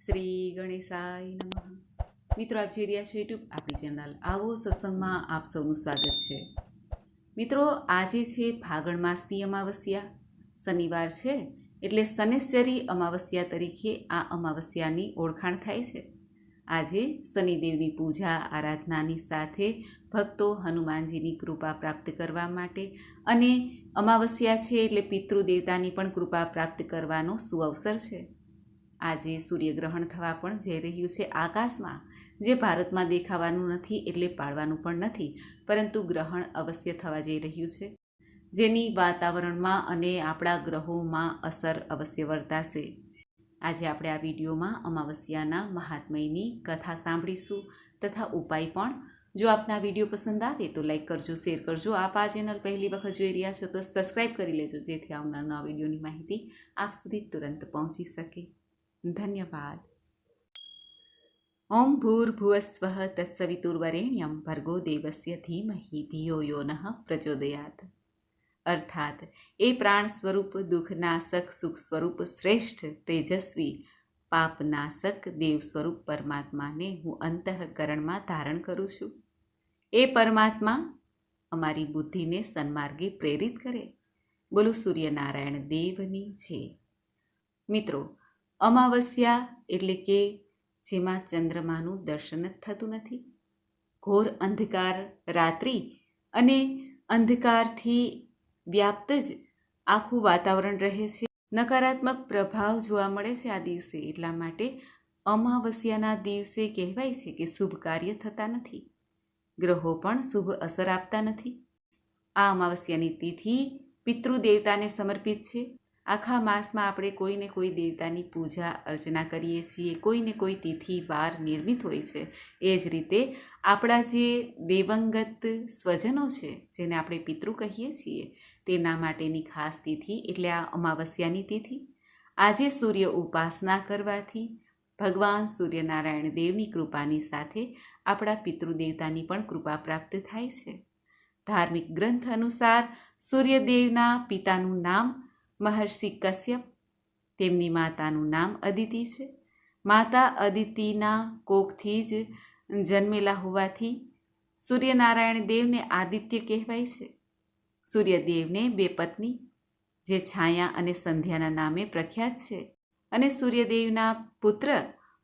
શ્રી ગણેશાય નમઃ. મિત્રો, આપ જોઈ રહ્યા છો યુટ્યુબ આપણી ચેનલ આવો સત્સંગમાં આપ સૌનું સ્વાગત છે. મિત્રો, આજે છે ફાગણ માસની અમાવસ્યા, શનિવાર છે એટલે શનેશ્વરી અમાવસ્યા તરીકે આ અમાવસ્યાની ઓળખાણ થાય છે. આજે શનિદેવની પૂજા આરાધનાની સાથે ભક્તો હનુમાનજીની કૃપા પ્રાપ્ત કરવા માટે અને અમાવસ્યા છે એટલે પિતૃદેવતાની પણ કૃપા પ્રાપ્ત કરવાનો સુઅવસર છે. આજે સૂર્યગ્રહણ થવા પણ જઈ રહ્યું છે આકાશમાં, જે ભારતમાં દેખાવાનું નથી એટલે પાળવાનું પણ નથી, પરંતુ ગ્રહણ અવશ્ય થવા જઈ રહ્યું છે, જેની વાતાવરણમાં અને આપણા ગ્રહોમાં અસર અવશ્ય વર્તાશે. આજે આપણે આ વિડીયોમાં અમાવસ્યાના મહાત્મ્યની કથા સાંભળીશું તથા ઉપાય પણ. જો આપને આ વિડીયો પસંદ આવે તો લાઈક કરજો, શેર કરજો. આપ આ ચેનલ પહેલી વખત જોઈ રહ્યા છો તો સબસ્ક્રાઈબ કરી લેજો, જેથી આવનાર નવા વિડીયોની માહિતી આપ સુધી તુરંત પહોંચી શકે. ધન્યવાદ. ઓમ ભૂર્ભુવસ્વઃ તત્સવિતુર્વરેણ્યમ ભર્ગો દેવસ્ય ધીમહિ ધિયો યો નઃ પ્રચોદયાત. અર્થાત એ પ્રાણ સ્વરૂપ, દુઃખનાશક, સુખ સ્વરૂપ, શ્રેષ્ઠ, તેજસ્વી, પાપનાશક દેવ સ્વરૂપ પરમાત્માને હું અંતઃકરણમાં ધારણ કરું છું. એ પરમાત્મા અમારી બુદ્ધિને સન્માર્ગે પ્રેરિત કરે. બોલો સૂર્યનારાયણ દેવની છે. મિત્રો, અમાવસ્યા એટલે કે જેમાં ચંદ્રમાનું દર્શન જ થતું નથી, ઘોર અંધકાર રાત્રિ અને અંધકારથી વ્યાપ્ત જ આખું વાતાવરણ રહે છે. નકારાત્મક પ્રભાવ જોવા મળે છે આ દિવસે. એટલા માટે અમાવસ્યાના દિવસે કહેવાય છે કે શુભ કાર્ય થતા નથી, ગ્રહો પણ શુભ અસર આપતા નથી. આ અમાવસ્યાની તિથિ પિતૃદેવતાને સમર્પિત છે. આખા માસમાં આપણે કોઈને કોઈ દેવતાની પૂજા અર્ચના કરીએ છીએ, કોઈને કોઈ તિથિ વાર નિર્મિત હોય છે. એ જ રીતે આપણા જે દેવંગત સ્વજનો છે, જેને આપણે પિતૃ કહીએ છીએ, તેના માટેની ખાસ તિથિ એટલે આ અમાવસ્યાની તિથિ. આજે સૂર્ય ઉપાસના કરવાથી ભગવાન સૂર્યનારાયણ દેવની કૃપાની સાથે આપણા પિતૃદેવતાની પણ કૃપા પ્રાપ્ત થાય છે. ધાર્મિક ગ્રંથ અનુસાર સૂર્યદેવના પિતાનું નામ મહર્ષિ કશ્યપ, તેમની માતાનું નામ અદિતિ છે. માતા અદિતિના કોખથી જ જન્મેલા હોવાથી સૂર્યનારાયણ દેવને આદિત્ય કહેવાય છે. સૂર્યદેવને બે પત્ની, જે છાયા અને સંધ્યાના નામે પ્રખ્યાત છે, અને સૂર્યદેવના પુત્ર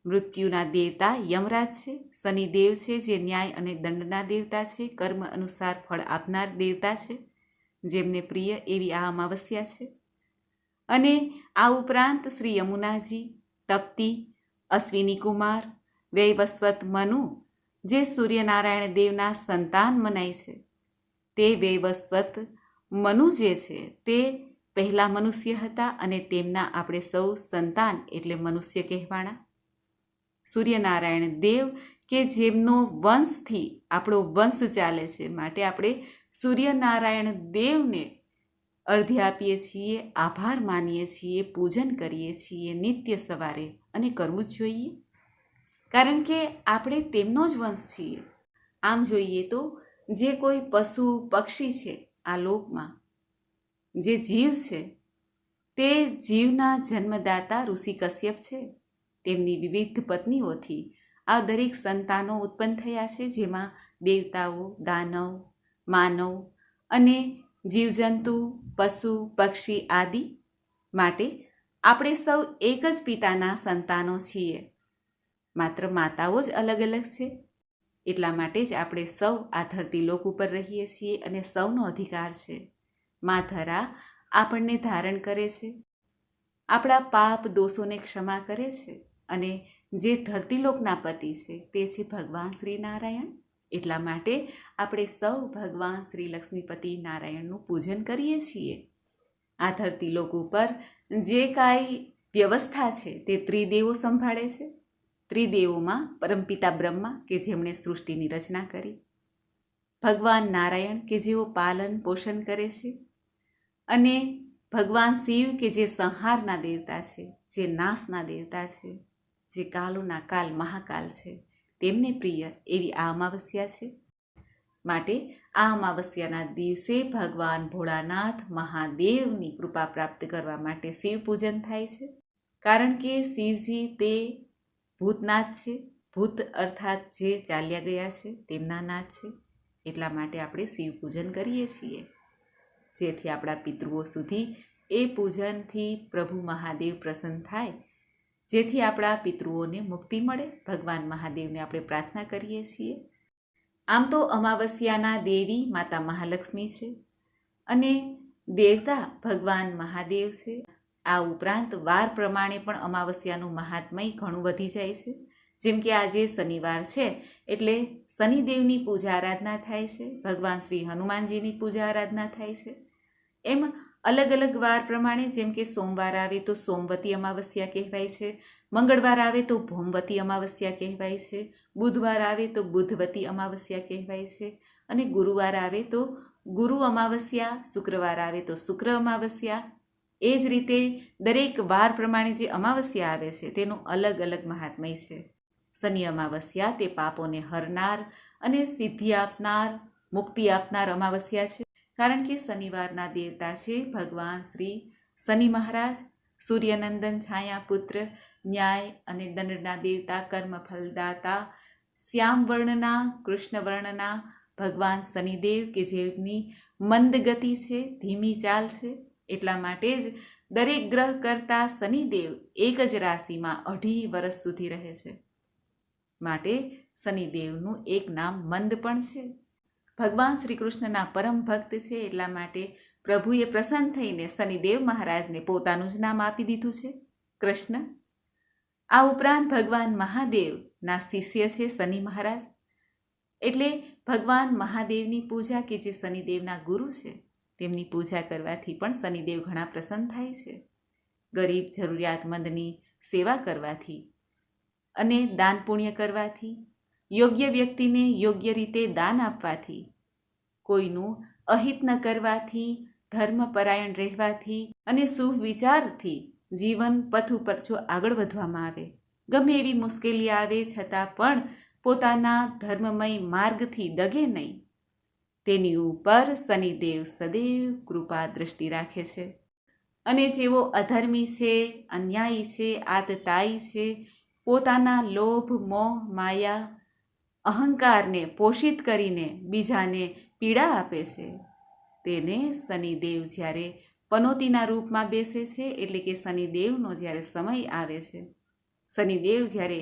મૃત્યુના દેવતા યમરાજ છે. શનિદેવ છે, જે ન્યાય અને દંડના દેવતા છે, કર્મ અનુસાર ફળ આપનાર દેવતા છે, જેમને પ્રિય એવી આ અમાવસ્યા છે. અને આ ઉપરાંત શ્રી યમુનાજી, તપ્તી, અશ્વિની કુમાર, વૈવસ્વત મનુ, જે સૂર્યનારાયણ દેવના સંતાન મનાય છે. તે વૈવસ્વત મનુ જે છે તે પહેલા મનુષ્ય હતા અને તેમના આપણે સૌ સંતાન એટલે મનુષ્ય કહેવાના. સૂર્યનારાયણ દેવ કે જેમનો વંશથી આપણો વંશ ચાલે છે, માટે આપણે સૂર્યનારાયણ દેવને અર્ધ્ય આપીએ છીએ, આભાર માનીએ છીએ, પૂજન કરીએ છીએ નિત્ય સવારે, અને કરવું જ જોઈએ, કારણ કે આપણે તેમનો જ વંશ છીએ. આમ જોઈએ તો જે કોઈ પશુ પક્ષી છે આ લોકમાં, જે જીવ છે, તે જીવના જન્મદાતા ઋષિ કશ્યપ છે. તેમની વિવિધ પત્નીઓથી આ દરેક સંતાનો ઉત્પન્ન થયા છે, જેમાં દેવતાઓ, દાનવ, માનવ અને જીવજંતુ, પશુ પક્ષી આદિ. માટે આપણે સૌ એક જ પિતાના સંતાનો છીએ, માત્ર માતાઓ જ અલગ અલગ છે. એટલા માટે જ આપણે સૌ આ ધરતી લોક ઉપર રહીએ છીએ અને સૌનો અધિકાર છે. મા ધરા આપણને ધારણ કરે છે, આપણા પાપ દોષોને ક્ષમા કરે છે, અને જે ધરતીલોકના પતિ છે તે છે ભગવાન શ્રી નારાયણ. એટલા માટે આપણે સૌ ભગવાન શ્રી લક્ષ્મીપતિ નારાયણનું પૂજન કરીએ છીએ. આ ધરતીલોક ઉપર જે કાંઈ વ્યવસ્થા છે તે ત્રિદેવો સંભાળે છે. ત્રિદેવોમાં પરમપિતા બ્રહ્મા, કે જેમણે સૃષ્ટિની રચના કરી, ભગવાન નારાયણ, કે જેઓ પાલન પોષણ કરે છે, અને ભગવાન શિવ, કે જે સંહારના દેવતા છે, જે નાશના દેવતા છે, જે કાલોના કાલ મહાકાલ છે, તેમને પ્રિય એવી આ અમાવસ્યા છે. માટે આ અમાવસ્યાના દિવસે ભગવાન ભોળાનાથ મહાદેવની કૃપા પ્રાપ્ત કરવા માટે શિવ પૂજન થાય છે. કારણ કે શિવજી તે ભૂતનાથ છે. ભૂત અર્થાત જે ચાલ્યા ગયા છે તેમના નાથ છે. એટલા માટે આપણે શિવ પૂજન કરીએ છીએ, જેથી આપણા પિતૃઓ સુધી એ પૂજનથી પ્રભુ મહાદેવ પ્રસન્ન થાય, જેથી આપણા પિતૃઓને મુક્તિ મળે. ભગવાન મહાદેવને આપણે પ્રાર્થના કરીએ છીએ. આમ તો અમાવસ્યાના દેવી માતા મહાલક્ષ્મી છે અને દેવતા ભગવાન મહાદેવ છે. આ ઉપરાંત વાર પ્રમાણે પણ અમાવસ્યાનું મહાત્મય ઘણું વધી જાય છે. જેમ કે આજે શનિવાર છે એટલે શનિદેવની પૂજા આરાધના થાય છે, ભગવાન શ્રી હનુમાનજીની પૂજા આરાધના થાય છે. એમ અલગ અલગ વાર પ્રમાણે, જેમ કે સોમવાર આવે તો સોમવતી અમાવસ્યા કહેવાય છે, મંગળવાર આવે તો ભૌમવતી અમાવસ્યા કહેવાય છે, બુધવાર આવે તો બુધવતી અમાવસ્યા કહેવાય છે, અને ગુરુવાર આવે તો ગુરુ અમાવસ્યા, શુક્રવાર આવે તો શુક્ર અમાવસ્યા. એ જ રીતે દરેક વાર પ્રમાણે જે અમાવસ્યા આવે છે તેનું અલગ અલગ મહાત્મય છે. શનિ અમાવસ્યા તે પાપોને હરનાર અને સિદ્ધિ આપનાર, મુક્તિ આપનાર અમાવસ્યા છે. કારણ કે શનિવારના દેવતા છે ભગવાન શ્રી શનિ મહારાજ, સૂર્યનંદન, છાયાપુત્ર, ન્યાય અને દંડના દેવતા, કર્મફલદાતા, શ્યામ વર્ણના, કૃષ્ણ વર્ણના ભગવાન શનિદેવ, કે જેમની મંદ ગતિ છે, ધીમી ચાલ છે. એટલા માટે જ દરેક ગ્રહ કરતાં શનિદેવ એક જ રાશિમાં 2.5 વર્ષ સુધી રહે છે. માટે શનિદેવનું એક નામ મંદ પણ છે. ભગવાન શ્રી કૃષ્ણના પરમ ભક્ત છે, એટલા માટે પ્રભુએ પ્રસન્ન થઈને શનિદેવ મહારાજને પોતાનું જ નામ આપી દીધું છે, કૃષ્ણ. આ ઉપરાંત ભગવાન મહાદેવના શિષ્ય છે શનિ મહારાજ. એટલે ભગવાન મહાદેવની પૂજા, કે જે શનિદેવના ગુરુ છે, તેમની પૂજા કરવાથી પણ શનિદેવ ઘણા પ્રસન્ન થાય છે. ગરીબ જરૂરિયાતમંદની સેવા કરવાથી અને દાન પુણ્ય કરવાથી, યોગ્ય વ્યક્તિને યોગ્ય રીતે દાન આપવાથી, કોઈનું અહિત ન કરવાથી, ધર્મપરાયણ રહેવાથી અને શુભ વિચારથી જીવન પથ ઉપર જો આગળ વધવામાં આવે, ગમે એવી મુશ્કેલી આવે છતાં પણ પોતાના ધર્મમય માર્ગથી ડગે નહીં, તેની ઉપર શનિદેવ સદૈવ કૃપા દ્રષ્ટિ રાખે છે. અને જેઓ અધર્મી છે, અન્યાયી છે, આતતાયી છે, પોતાના લોભ, મોહ, માયા, અહંકારને પોષિત કરીને બીજાને પીડા આપે છે, તેને શનિદેવ જ્યારે પનોતીના રૂપમાં બેસે છે, એટલે કે શનિદેવનો જ્યારે સમય આવે છે, શનિદેવ જ્યારે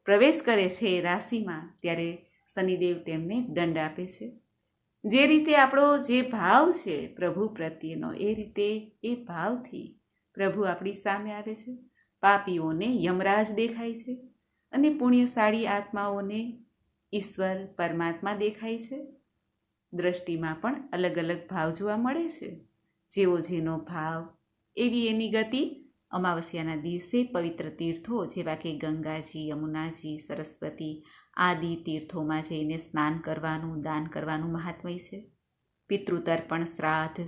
પ્રવેશ કરે છે એ રાશિમાં, ત્યારે શનિદેવ તેમને દંડ આપે છે. જે રીતે આપણો જે ભાવ છે પ્રભુ પ્રત્યેનો, એ રીતે એ ભાવથી પ્રભુ આપણી સામે આવે છે. પાપીઓને યમરાજ દેખાય છે અને પુણ્યશાળી આત્માઓને ઈશ્વર પરમાત્મા દેખાય છે. દ્રષ્ટિમાં પણ અલગ અલગ ભાવ જોવા મળે છે. જેવો જેનો ભાવ એવી એની ગતિ. અમાવસ્યાના દિવસે પવિત્ર તીર્થો જેવા કે ગંગાજી, યમુનાજી, સરસ્વતી આદિ તીર્થોમાં જઈને સ્નાન કરવાનું, દાન કરવાનું મહાત્મય છે. પિતૃતર્પણ, શ્રાદ્ધ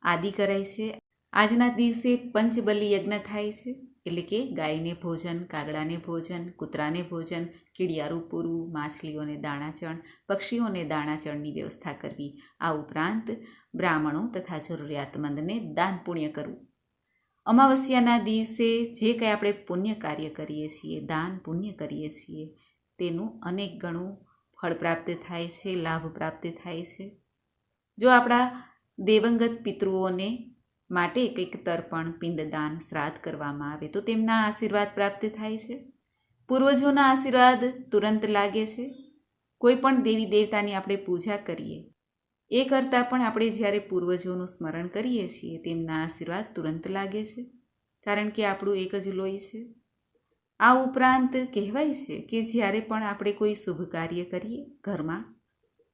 આદિ કરાય છે. આજના દિવસે પંચબલી યજ્ઞ થાય છે, એટલે કે ગાયને ભોજન, કાગડાને ભોજન, કૂતરાને ભોજન, કીડિયારું પૂરું, માછલીઓને દાણાચણ, પક્ષીઓને દાણાચણની વ્યવસ્થા કરવી. આ ઉપરાંત બ્રાહ્મણો તથા જરૂરિયાતમંદને દાન પુણ્ય કરવું. અમાવસ્યાના દિવસે જે કંઈ આપણે પુણ્ય કાર્ય કરીએ છીએ, દાન પુણ્ય કરીએ છીએ, તેનું અનેક ગણું ફળ પ્રાપ્ત થાય છે, લાભ પ્રાપ્ત થાય છે. જો આપણા દેવંગત પિતૃઓને માટે કંઈક તર્પણ, પિંડદાન, શ્રાદ્ધ કરવામાં આવે તો તેમના આશીર્વાદ પ્રાપ્ત થાય છે. પૂર્વજોના આશીર્વાદ તુરંત લાગે છે. કોઈ પણ દેવી દેવતાની આપણે પૂજા કરીએ એ કરતાં પણ આપણે જ્યારે પૂર્વજોનું સ્મરણ કરીએ છીએ, તેમના આશીર્વાદ તુરંત લાગે છે, કારણ કે આપણું એક જ લોહી છે. આ ઉપરાંત કહેવાય છે કે જ્યારે પણ આપણે કોઈ શુભ કાર્ય કરીએ, ઘરમાં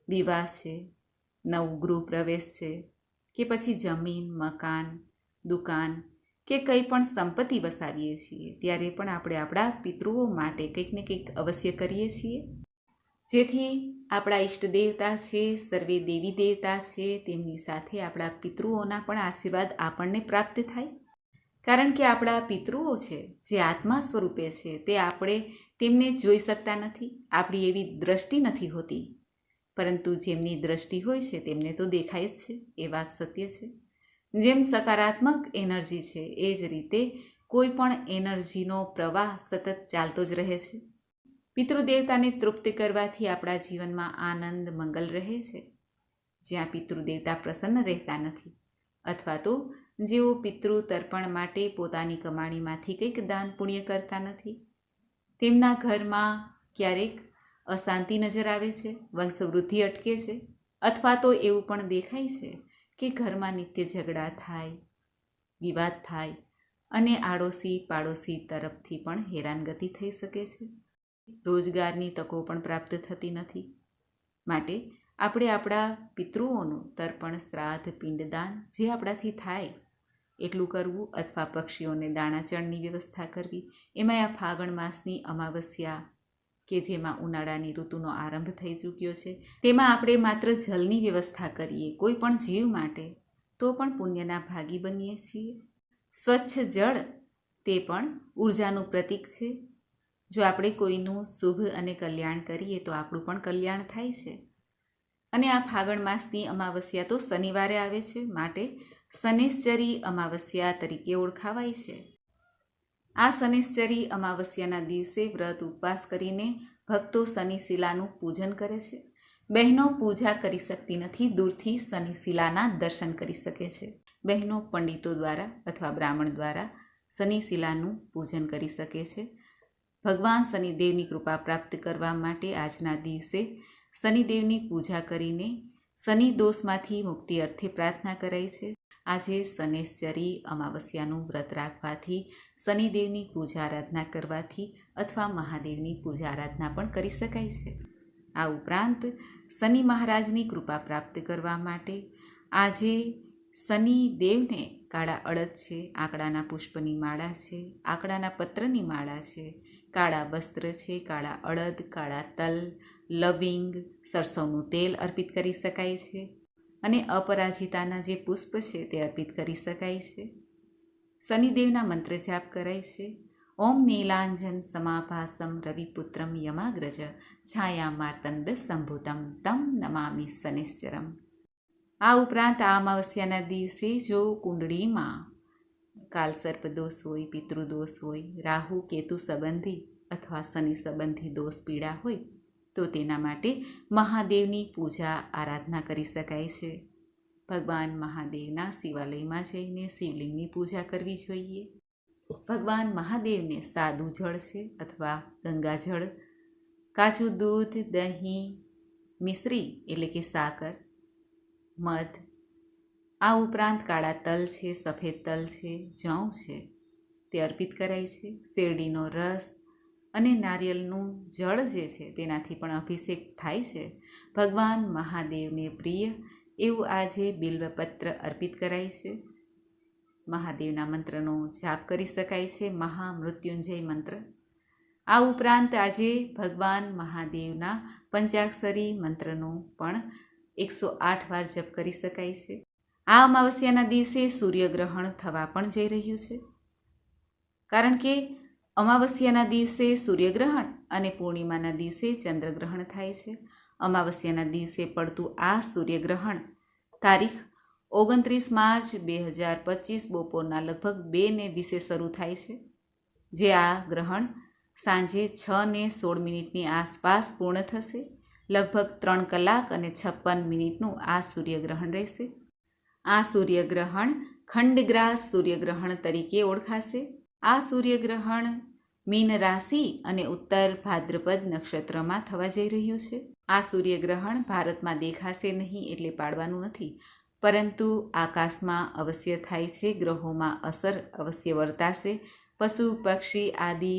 વિવાહ છે, નવું ગૃહ પ્રવેશ છે, કે પછી જમીન, મકાન, દુકાન કે કંઈ પણ સંપત્તિ વસાવીએ છીએ, ત્યારે પણ આપણે આપણા પિતૃઓ માટે કંઈક ને કંઈક અવશ્ય કરીએ છીએ, જેથી આપણા ઈષ્ટ દેવતા છે, સર્વે દેવી દેવતા છે, તેમની સાથે આપણા પિતૃઓના પણ આશીર્વાદ આપણને પ્રાપ્ત થાય. કારણ કે આપણા પિતૃઓ છે જે આત્મા સ્વરૂપે છે, તે આપણે તેમને જોઈ શકતા નથી, આપણી એવી દ્રષ્ટિ નથી હોતી, પરંતુ જેમની દ્રષ્ટિ હોય છે તેમને તો દેખાય જ છે. એ વાત સત્ય છે. જેમ સકારાત્મક એનર્જી છે, એ જ રીતે કોઈ પણ એનર્જીનો પ્રવાહ સતત ચાલતો જ રહે છે. પિતૃદેવતાને તૃપ્ત કરવાથી આપણા જીવનમાં આનંદ મંગલ રહે છે. જ્યાં પિતૃદેવતા પ્રસન્ન રહેતા નથી અથવા તો જેઓ પિતૃ તર્પણ માટે પોતાની કમાણીમાંથી કંઈક દાન પુણ્ય કરતા નથી, તેમના ઘરમાં ક્યારેક અશાંતિ નજર આવે છે, વંશવૃદ્ધિ અટકે છે, અથવા તો એવું પણ દેખાય છે કે ઘરમાં નિત્ય ઝઘડા થાય, વિવાદ થાય અને આડોશી પાડોશી તરફથી પણ હેરાનગતિ થઈ શકે છે. રોજગારની તકો પણ પ્રાપ્ત થતી નથી. માટે આપણે આપણા પિતૃઓનું તર્પણ, શ્રાદ્ધ, પિંડદાન જે આપણાથી થાય એટલું કરવું અથવા પક્ષીઓને દાણાચણની વ્યવસ્થા કરવી. એમાં આ ફાગણ માસની અમાવસ્યા કે જેમાં ઉનાળાની ઋતુનો આરંભ થઈ ચૂક્યો છે, તેમાં આપણે માત્ર જલની વ્યવસ્થા કરીએ કોઈ પણ જીવ માટે તો પણ પુણ્યના ભાગી બનીએ છીએ. સ્વચ્છ જળ તે પણ ઉર્જાનું પ્રતીક છે. જો આપણે કોઈનું શુભ અને કલ્યાણ કરીએ તો આપણું પણ કલ્યાણ થાય છે. અને આ ફાગણ માસની અમાવસ્યા તો શનિવારે આવે છે, માટે શનૈશ્ચરી અમાવસ્યા તરીકે ઓળખાવાય છે. આ શનૈશ્ચરી અમાવસ્યાના દિવસે વ્રત ઉપવાસ કરીને ભક્તો શનિશિલાનું પૂજન કરે છે. બહેનો પૂજા કરી શકતી નથી, દૂરથી શનિશિલાના દર્શન કરી શકે છે. બહેનો પંડિતો દ્વારા અથવા બ્રાહ્મણ દ્વારા શનિશિલાનું પૂજન કરી શકે છે. ભગવાન શનિદેવની કૃપા પ્રાપ્ત કરવા માટે આજના દિવસે શનિદેવની પૂજા કરીને શનિ દોષમાંથી મુક્તિ અર્થે પ્રાર્થના કરાય છે. આજે શનૈશ્ચરી અમાવસ્યાનું વ્રત રાખવાથી, શનિદેવની પૂજા આરાધના કરવાથી અથવા મહાદેવની પૂજા આરાધના પણ કરી શકાય છે. આ ઉપરાંત શનિ મહારાજની કૃપા પ્રાપ્ત કરવા માટે આજે શનિદેવને કાળા અડદ છે, આંકડાના પુષ્પની માળા છે, આંકડાના પત્રની માળા છે, કાળા વસ્ત્ર છે, કાળા અડદ, કાળા તલ, લવિંગ, સરસવનું તેલ અર્પિત કરી શકાય છે. અને અપરાજિતાના જે પુષ્પ છે તે અર્પિત કરી શકાય છે. શનિદેવના મંત્ર જાપ કરાય છે. ઓમ નીલાંજન સમાભાસમ રવિપુત્રમ યમાગ્રજ છાયા માર્તંડ સંભૂતમ તમ નમામિ શનિશ્ચરમ. આ ઉપરાંત આ અમાવસ્યાના દિવસે જો કુંડળીમાં કાલસર્પ દોષ હોય, પિતૃદોષ હોય, રાહુ કેતુ સંબંધી અથવા શનિ સંબંધી દોષ પીડા હોય તો તેના માટે મહાદેવની પૂજા આરાધના કરી શકાય છે. ભગવાન મહાદેવના શિવાલયમાં જઈને શિવલિંગની પૂજા કરવી જોઈએ. ભગવાન મહાદેવને સાદું જળ છે અથવા ગંગાજળ, કાચું દૂધ, દહીં, મિશ્રી એટલે કે સાકર, મધ, આ ઉપરાંત કાળા તલ છે, સફેદ તલ છે, જવ છે તે અર્પિત કરાય છે. શેરડીનો રસ અને નારિયેળનું જળ જે છે તેનાથી પણ અભિષેક થાય છે. ભગવાન મહાદેવને પ્રિય એવું આજે બિલ્વપત્ર અર્પિત કરાય છે. મહાદેવના મંત્રનો જાપ કરી શકાય છે, મહામૃત્યુંજય મંત્ર. આ ઉપરાંત આજે ભગવાન મહાદેવના પંચાક્ષરી મંત્રનો પણ 108 વાર જપ કરી શકાય છે. આ અમાવસ્યાના દિવસે સૂર્યગ્રહણ થવા પણ જઈ રહ્યું છે. કારણ કે અમાવસ્યાના દિવસે સૂર્યગ્રહણ અને પૂર્ણિમાના દિવસે ચંદ્રગ્રહણ થાય છે. અમાવસ્યાના દિવસે પડતું આ સૂર્યગ્રહણ તારીખ 29 માર્ચ 2025 બપોરના લગભગ 2:20 શરૂ થાય છે. જે આ ગ્રહણ સાંજે 6:16 આસપાસ પૂર્ણ થશે. લગભગ 3 કલાક અને 56 મિનિટનું આ સૂર્યગ્રહણ રહેશે. આ સૂર્યગ્રહણ ખંડગ્રાસ સૂર્યગ્રહણ તરીકે ઓળખાશે. આ સૂર્યગ્રહણ મીન રાશિ અને ઉત્તર ભાદ્રપદ નક્ષત્રમાં થવા જઈ રહ્યું છે. આ સૂર્યગ્રહણ ભારતમાં દેખાશે નહીં એટલે પાડવાનું નથી, પરંતુ આકાશમાં અવશ્ય થાય છે. ગ્રહોમાં અસર અવશ્ય વર્તાશે. પશુ પક્ષી આદિ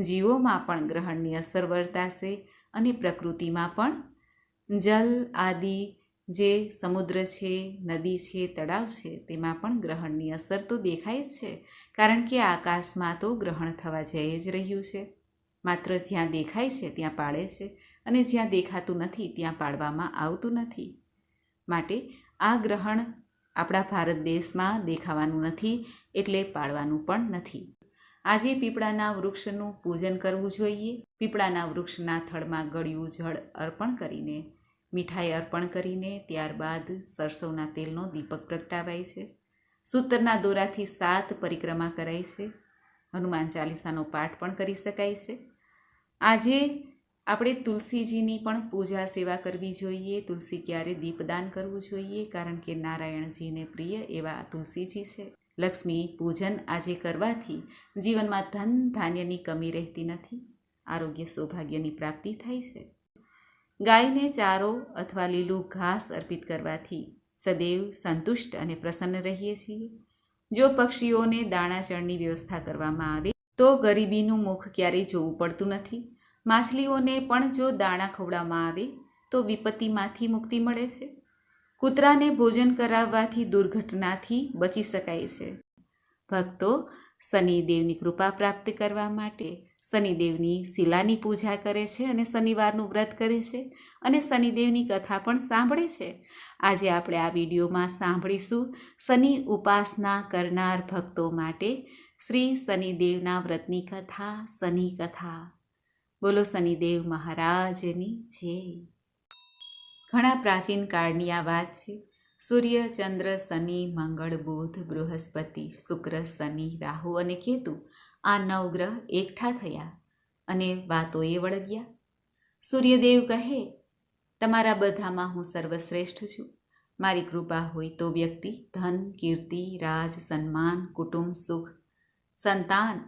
જીવોમાં પણ ગ્રહણની અસર વર્તાશે અને પ્રકૃતિમાં પણ જલ આદિ જે સમુદ્ર છે, નદી છે, તળાવ છે તેમાં પણ ગ્રહણની અસર તો દેખાય જ છે. કારણ કે આકાશમાં તો ગ્રહણ થવા જઈ જ રહ્યું છે. માત્ર જ્યાં દેખાય છે ત્યાં પાળે છે અને જ્યાં દેખાતું નથી ત્યાં પાડવામાં આવતું નથી. માટે આ ગ્રહણ આપણા ભારત દેશમાં દેખાવાનું નથી એટલે પાડવાનું પણ નથી. આજે પીપળાના વૃક્ષનું પૂજન કરવું જોઈએ. પીપળાના વૃક્ષના થડમાં ગળ્યું જળ અર્પણ કરીને, મીઠાઈ અર્પણ કરીને ત્યારબાદ સરસવના તેલનો દીપક પ્રગટાવાય છે. સૂતરના દોરાથી 7 પરિક્રમા કરાય છે. હનુમાન ચાલીસાનો પાઠ પણ કરી શકાય છે. આજે આપણે તુલસીજીની પણ પૂજા સેવા કરવી જોઈએ. તુલસી ક્યારે દીપદાન કરવું જોઈએ, કારણ કે નારાયણજીને પ્રિય એવા તુલસીજી છે. લક્ષ્મી પૂજન આજે કરવાથી જીવનમાં ધન ધાન્યની કમી રહેતી નથી, આરોગ્ય સૌભાગ્યની પ્રાપ્તિ થાય છે. ગાયને ચારો અથવા લીલું ઘાસ અર્પિત કરવાથી સદૈવ સંતુષ્ટ અને પ્રસન્ન રહીએ છીએ. જો પક્ષીઓને દાણાચણની વ્યવસ્થા કરવામાં આવે તો ગરીબીનું મુખ ક્યારેય જોવું પડતું નથી. માછલીઓને પણ જો દાણા ખવડાવવામાં આવે તો વિપત્તિમાંથી મુક્તિ મળે છે. કૂતરાને ભોજન કરાવવાથી દુર્ઘટનાથી બચી શકાય છે. ભક્તો શનિદેવની કૃપા પ્રાપ્ત કરવા માટે શનિદેવની શિલાની પૂજા કરે છે અને શનિવારનું વ્રત કરે છે અને શનિદેવની કથા પણ સાંભળે છે. આજે આપણે આ વિડીયોમાં સાંભળીશું શનિ ઉપાસના કરનાર ભક્તો માટે શ્રી શનિદેવના વ્રતની કથા, શનિ કથા. બોલો શનિદેવ મહારાજની જય. ઘણા પ્રાચીન કાળની આ વાત છે. સૂર્ય, ચંદ્ર, શનિ, મંગળ, બુધ, બૃહસ્પતિ, શુક્ર, શનિ, રાહુ અને કેતુ આ 9 ગ્રહ એકઠા થયા અને વાતોએ વળગ્યા. સૂર્યદેવ કહે, તમારા બધામાં હું સર્વશ્રેષ્ઠ છું. મારી કૃપા હોય તો વ્યક્તિ ધન, કીર્તિ, રાજ, સન્માન, કુટુંબ સુખ, સંતાન,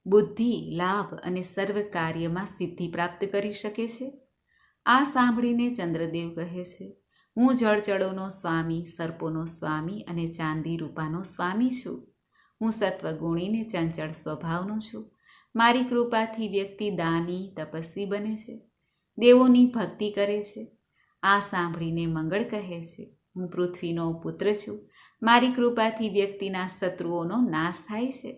બુદ્ધિ, લાભ અને સર્વ કાર્યમાં સિદ્ધિ પ્રાપ્ત કરી શકે છે. આ સાંભળીને ચંદ્રદેવ કહે છે, હું જળચળોનો સ્વામી, સર્પોનો સ્વામી અને ચાંદી રૂપાનો સ્વામી છું. હું સત્વગુણીને ચંચળ સ્વભાવનો છું. મારી કૃપાથી વ્યક્તિ દાની, તપસ્વી બને છે, દેવોની ભક્તિ કરે છે. આ સાંભળીને મંગળ કહે છે, હું પૃથ્વીનો પુત્ર છું. મારી કૃપાથી વ્યક્તિના શત્રુઓનો નાશ થાય છે.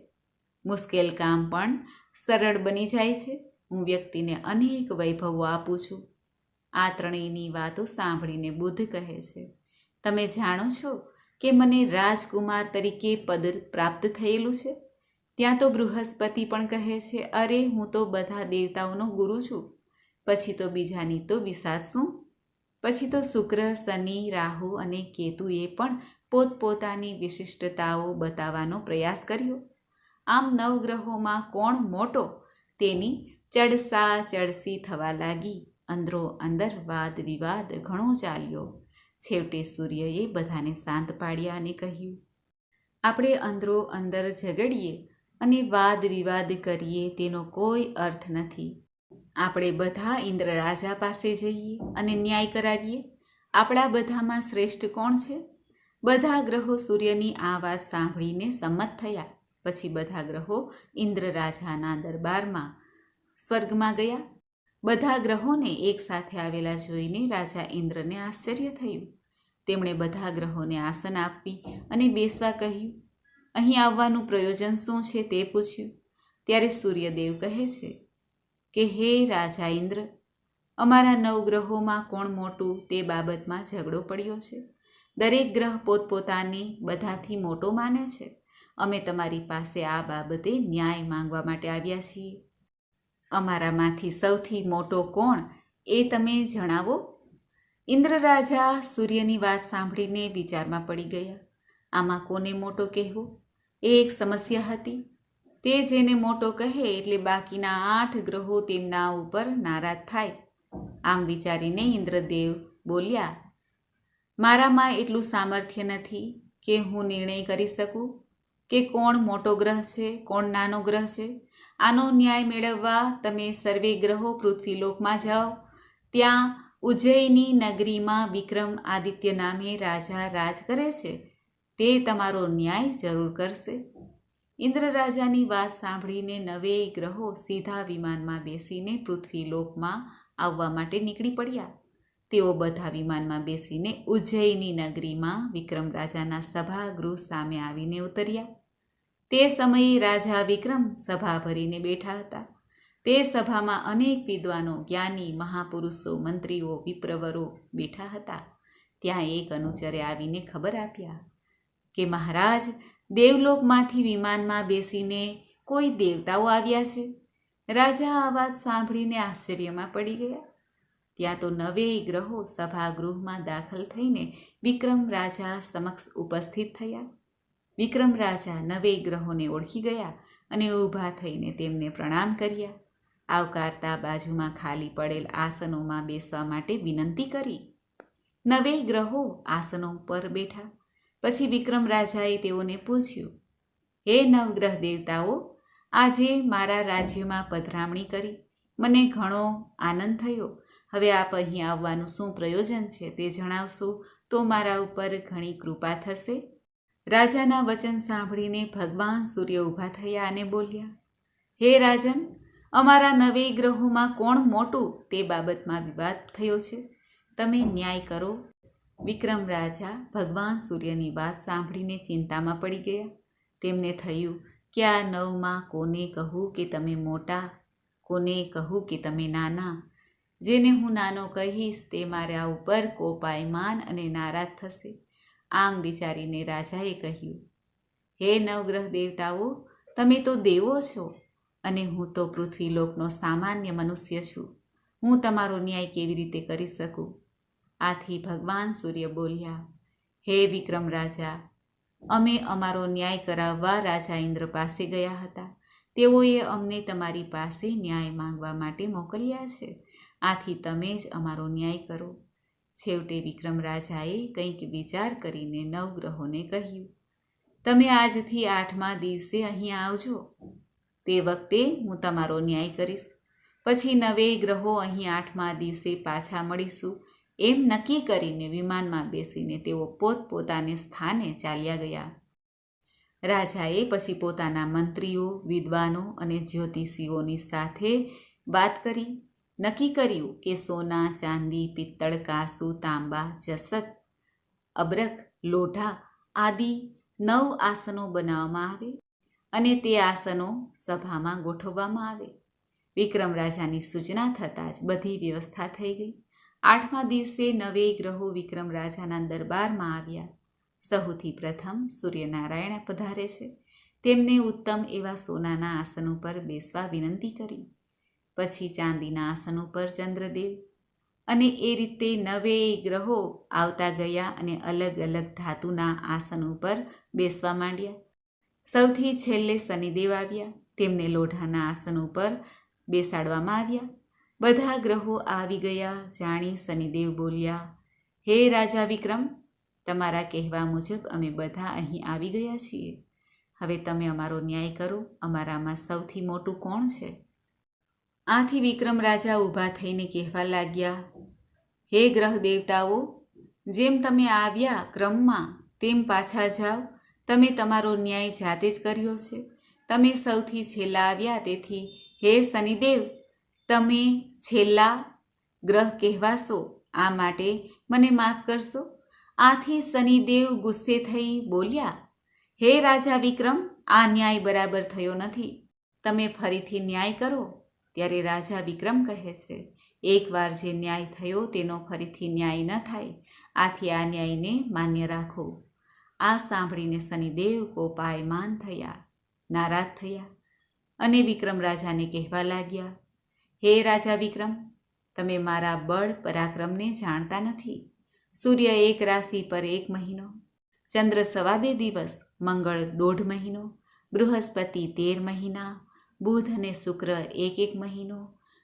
મુશ્કેલ કામ પણ સરળ બની જાય છે. હું વ્યક્તિને અનેક વૈભવો આપું છું. આ ત્રણેયની વાતો સાંભળીને બુદ્ધ કહે છે, તમે જાણો છો કે મને રાજકુમાર તરીકે પદ પ્રાપ્ત થયેલું છે? ત્યાં તો બૃહસ્પતિ પણ કહે છે, અરે હું તો બધા દેવતાઓનો ગુરુ છું. પછી તો બીજાની તો વિસાત શું? પછી તો શુક્ર, શનિ, રાહુ અને કેતુએ પણ પોતપોતાની વિશિષ્ટતાઓ બતાવવાનો પ્રયાસ કર્યો. આમ 9 ગ્રહોમાં કોણ મોટો તેની ચડસી થવા લાગી. અંદરો અંદર વાદ વિવાદ ઘણો ચાલ્યો. છેવટે સૂર્યએ બધાને શાંત પાડ્યા અને કહ્યું, આપણે અંદરો અંદર ઝઘડીએ અને વાદ વિવાદ કરીએ તેનો કોઈ અર્થ નથી. આપણે બધા ઇન્દ્ર રાજા પાસે જઈએ અને ન્યાય કરાવીએ. આપણા બધામાં શ્રેષ્ઠ કોણ છે? બધા ગ્રહો સૂર્યની આ વાત સાંભળીને સંમત થયા. પછી બધા ગ્રહો ઇન્દ્ર રાજાના દરબારમાં સ્વર્ગમાં ગયા. બધા ગ્રહોને એક સાથે આવેલા જોઈને રાજા ઇન્દ્રને આશ્ચર્ય થયું. તેમણે બધા ગ્રહોને આસન આપી અને બેસવા કહ્યું. અહીં આવવાનું પ્રયોજન શું છે તે પૂછ્યું. ત્યારે સૂર્યદેવ કહે છે કે હે રાજા ઇન્દ્ર, અમારા 9 ગ્રહોમાં કોણ મોટું તે બાબતમાં ઝઘડો પડ્યો છે. દરેક ગ્રહ પોતપોતાને બધાથી મોટો માને છે. અમે તમારી પાસે આ બાબતે ન્યાય માંગવા માટે આવ્યા છીએ. અમારામાંથી સૌથી મોટો કોણ એ તમે જણાવો. ઇન્દ્ર રાજા સૂર્યની વાત સાંભળીને વિચારમાં પડી ગયા. આમાં કોને મોટો કહેવો એ એક સમસ્યા હતી. તે જેને મોટો કહે એટલે બાકીના 8 ગ્રહો તેમના ઉપર નારાજ થાય. આમ વિચારીને ઇન્દ્રદેવ બોલ્યા, મારામાં એટલું સામર્થ્ય નથી કે હું નિર્ણય કરી શકું કે કોણ મોટો ગ્રહ છે, કોણ નાનો ગ્રહ છે. આનો ન્યાય મેળવવા તમે સર્વે ગ્રહો પૃથ્વીલોકમાં જાઓ. ત્યાં ઉજ્જૈની નગરીમાં વિક્રમ આદિત્ય નામે રાજા રાજ કરે છે. તે તમારો ન્યાય જરૂર કરશે. ઇન્દ્ર રાજાની વાત સાંભળીને 9 ગ્રહો સીધા વિમાનમાં બેસીને પૃથ્વીલોકમાં આવવા માટે નીકળી પડ્યા. તેઓ બધા વિમાનમાં બેસીને ઉજ્જૈની નગરીમાં વિક્રમ રાજાના સભાગૃહ સામે આવીને ઉતર્યા. તે સમયે રાજા વિક્રમ સભા ભરીને બેઠા હતા. તે સભામાં અનેક વિદ્વાનો, જ્ઞાની, મહાપુરુષો, મંત્રીઓ, વિપ્રવરો બેઠા હતા. ત્યાં એક અનુચરે આવીને ખબર આપ્યા કે મહારાજ, દેવલોકમાંથી વિમાનમાં બેસીને કોઈ દેવતાઓ આવ્યા છે. રાજા આ વાત સાંભળીને આશ્ચર્યમાં પડી ગયા. ત્યાં તો 9 ગ્રહો સભાગૃહમાં દાખલ થઈને વિક્રમ રાજા સમક્ષ ઉપસ્થિત થયા. વિક્રમ રાજા 9 ગ્રહોને ઓળખી ગયા અને ઊભા થઈને તેમને પ્રણામ કર્યા. આવકારતા બાજુમાં ખાલી પડેલ આસનોમાં બેસવા માટે વિનંતી કરી. 9 ગ્રહો આસનો પર બેઠા. પછી વિક્રમ રાજાએ તેઓને પૂછ્યું, હે નવગ્રહ દેવતાઓ, આજે મારા રાજ્યમાં પધરામણી કરી મને ઘણો આનંદ થયો. હવે આપ અહીં આવવાનું શું પ્રયોજન છે તે જણાવશો તો મારા ઉપર ઘણી કૃપા થશે. રાજાના વચન સાંભળીને ભગવાન સૂર્ય ઊભા થયા અને બોલ્યા, હે રાજન, અમારા 9 ગ્રહોમાં કોણ મોટું તે બાબતમાં વિવાદ થયો છે. તમે ન્યાય કરો. વિક્રમ રાજા ભગવાન સૂર્યની વાત સાંભળીને ચિંતામાં પડી ગયા. તેમને થયું કે આ 9માં કોને કહું કે તમે મોટા, કોને કહું કે તમે નાના. જેને હું નાનો કહીશ તે મારા ઉપર કોપાયમાન અને નારાજ થશે. આમ વિચારીને રાજાએ કહ્યું, હે નવગ્રહ દેવતાઓ, તમે તો દેવો છો અને હું તો પૃથ્વીલોકનો સામાન્ય મનુષ્ય છું. હું તમારો ન્યાય કેવી રીતે કરી શકું? આથી ભગવાન સૂર્ય બોલ્યા, હે વિક્રમ રાજા, અમે અમારો ન્યાય કરાવવા રાજા ઇન્દ્ર પાસે ગયા હતા. તેઓએ અમને તમારી પાસે ન્યાય માંગવા માટે મોકલ્યા છે. આથી તમે જ અમારો ન્યાય કરો. છેવટે વિક્રમ રાજાએ કંઈક વિચાર કરીને 9 ગ્રહોને કહ્યું, તમે આજથી 8મા દિવસે અહીં આવજો. તે વખતે હું તમારો ન્યાય કરીશ. પછી 9 ગ્રહો અહીં 8મા દિવસે પાછા મળીશું એમ નક્કી કરીને વિમાનમાં બેસીને તેઓ પોતપોતાને સ્થાને ચાલ્યા ગયા. રાજાએ પછી પોતાના મંત્રીઓ, વિદ્વાનો અને જ્યોતિષીઓની સાથે વાત કરી નક્કી કર્યું કે સોના, ચાંદી, પિત્તળ, કાંસુ, તાંબા, જસત, અબરખ, લોઢા આદિ 9 આસનો બનાવવામાં આવે અને તે આસનો સભામાં ગોઠવવામાં આવે. વિક્રમ રાજાની સૂચના થતાં જ બધી વ્યવસ્થા થઈ ગઈ. 8મા દિવસે 9 ગ્રહો વિક્રમ રાજાના દરબારમાં આવ્યા. સૌથી પ્રથમ સૂર્યનારાયણ પધારે છે. તેમને ઉત્તમ એવા સોનાના આસન ઉપર બેસવા વિનંતી કરી. પછી ચાંદીના આસન ઉપર ચંદ્રદેવ અને એ રીતે 9 ગ્રહો આવતા ગયા અને અલગ અલગ ધાતુના આસન ઉપર બેસવા માંડ્યા. સૌથી છેલ્લે શનિદેવ આવ્યા. તેમને લોઢાના આસન ઉપર બેસાડવામાં આવ્યા. બધા ગ્રહો આવી ગયા જાણી શનિદેવ બોલ્યા, હે રાજા વિક્રમ, તમારા કહેવા મુજબ અમે બધા અહીં આવી ગયા છીએ. હવે તમે અમારો ન્યાય કરો. અમારામાં સૌથી મોટું કોણ છે? આથી વિક્રમ રાજા ઊભા થઈને કહેવા લાગ્યા, હે ગ્રહ દેવતાઓ, જેમ તમે આવ્યા ક્રમમાં તેમ પાછા જાઓ. તમે તમારો ન્યાય જાતે જ કર્યો છે. તમે સૌથી છેલ્લા આવ્યા, તેથી હે શનિદેવ, તમે છેલ્લા ગ્રહ કહેવાશો. આ માટે મને માફ કરશો. આથી શનિદેવ ગુસ્સે થઈ બોલ્યા, હે રાજા વિક્રમ, આ ન્યાય બરાબર થયો નથી. તમે ફરીથી ન્યાય કરો. ત્યારે રાજા વિક્રમ કહે છે, એકવાર જે ન્યાય થયો તેનો ફરીથી ન્યાય ન થાય. આથી આ ન્યાયને માન્ય રાખો. આ સાંભળીને શનિદેવ કોપાયમાન થયા, નારાજ થયા અને વિક્રમ રાજાને કહેવા લાગ્યા, હે રાજા વિક્રમ, તમે મારા બળ પરાક્રમને જાણતા નથી. સૂર્ય 1 રાશિ પર 1 મહિનો, ચંદ્ર 2.25 દિવસ, મંગળ 1.5 મહિનો, બૃહસ્પતિ 13 મહિના, બુધ અને શુક્ર 1 મહિનો,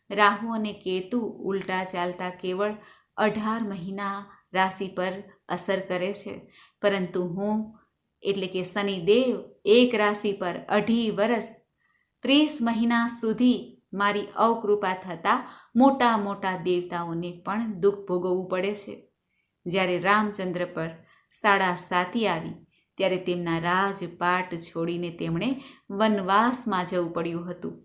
રાહુ અને કેતુ ઉલટા ચાલતા કેવળ 18 મહિના રાશિ પર અસર કરે છે. પરંતુ હું એટલે કે શનિદેવ 1 રાશિ પર 2.5 વર્ષ 30 મહિના સુધી મારી અવકૃપા થતાં મોટા મોટા દેવતાઓને પણ દુઃખ ભોગવવું પડે છે. જ્યારે રામચંદ્ર પર 7.5 આવી ત્યારે તેમના રાજપાટ છોડીને તેમણે વનવાસમાં જવું પડ્યું હતું.